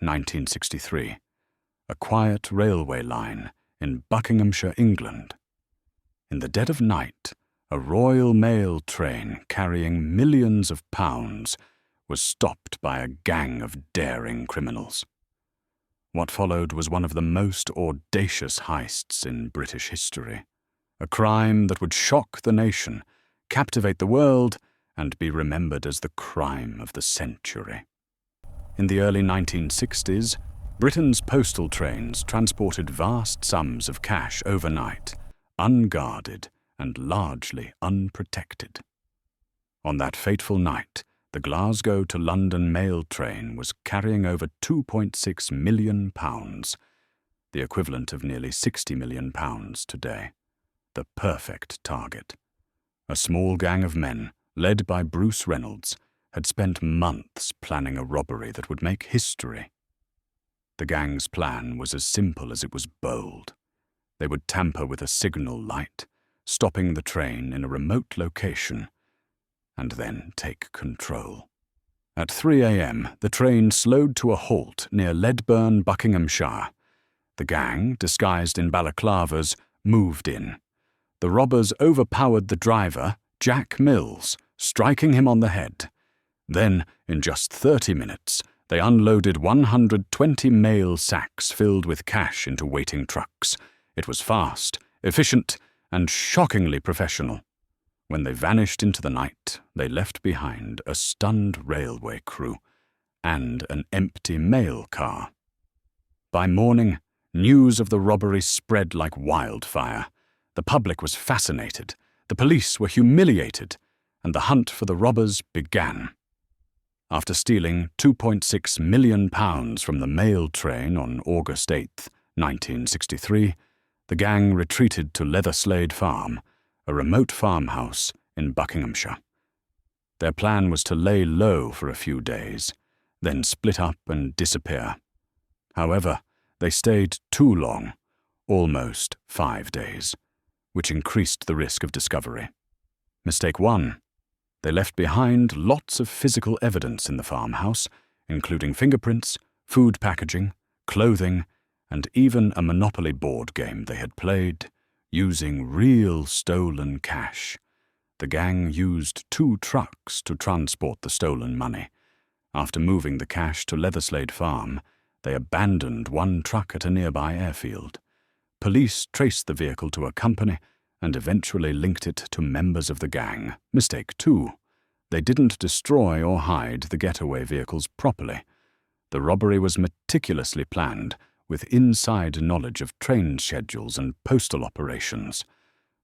1963. A quiet railway line in Buckinghamshire, England. In the dead of night, a Royal Mail train carrying millions of pounds was stopped by a gang of daring criminals. What followed was one of the most audacious heists in British history, a crime that would shock the nation, captivate the world, and be remembered as the crime of the century. In the early 1960s, Britain's postal trains transported vast sums of cash overnight, unguarded and largely unprotected. On that fateful night, the Glasgow to London mail train was carrying over £2.6 million, the equivalent of nearly £60 million today. The perfect target. A small gang of men, led by Bruce Reynolds, had spent months planning a robbery that would make history. The gang's plan was as simple as it was bold. They would tamper with a signal light, stopping the train in a remote location, and then take control. At 3 a.m., the train slowed to a halt near Ledburn, Buckinghamshire. The gang, disguised in balaclavas, moved in. The robbers overpowered the driver, Jack Mills, striking him on the head. Then, in just 30 minutes, they unloaded 120 mail sacks filled with cash into waiting trucks. It was fast, efficient, and shockingly professional. When they vanished into the night, they left behind a stunned railway crew and an empty mail car. By morning, news of the robbery spread like wildfire. The public was fascinated, the police were humiliated, and the hunt for the robbers began. After stealing £2.6 million from the mail train on August 8, 1963, the gang retreated to Leatherslade Farm, a remote farmhouse in Buckinghamshire. Their plan was to lay low for a few days, then split up and disappear. However, they stayed too long, almost 5 days, which increased the risk of discovery. Mistake 1. They left behind lots of physical evidence in the farmhouse, including fingerprints, food packaging, clothing, and even a Monopoly board game they had played, using real stolen cash. The gang used 2 trucks to transport the stolen money. After moving the cash to Leatherslade Farm, they abandoned one truck at a nearby airfield. Police traced the vehicle to a company and eventually linked it to members of the gang. Mistake 2. They didn't destroy or hide the getaway vehicles properly. The robbery was meticulously planned, with inside knowledge of train schedules and postal operations.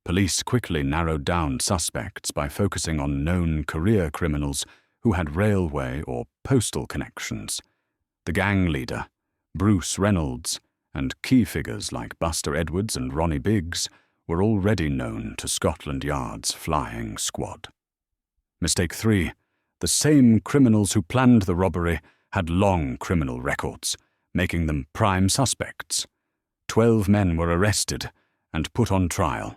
Police quickly narrowed down suspects by focusing on known career criminals who had railway or postal connections. The gang leader, Bruce Reynolds, and key figures like Buster Edwards and Ronnie Biggs were already known to Scotland Yard's flying squad. Mistake 3. The same criminals who planned the robbery had long criminal records, making them prime suspects. 12 men were arrested and put on trial.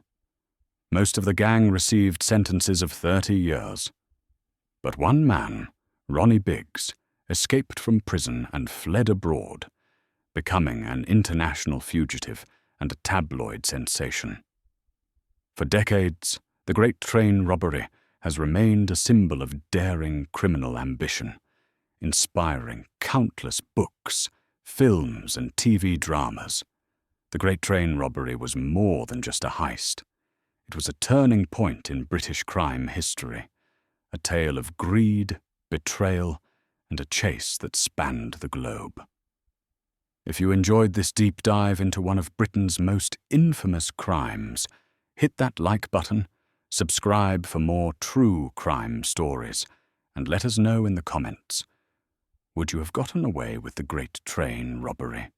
Most of the gang received sentences of 30 years. But one man, Ronnie Biggs, escaped from prison and fled abroad, becoming an international fugitive and a tabloid sensation. For decades, the Great Train Robbery has remained a symbol of daring criminal ambition, inspiring countless books, films, and TV dramas. The Great Train Robbery was more than just a heist. It was a turning point in British crime history, a tale of greed, betrayal, and a chase that spanned the globe. If you enjoyed this deep dive into one of Britain's most infamous crimes, hit that like button, subscribe for more true crime stories, and let us know in the comments. Would you have gotten away with the Great Train Robbery?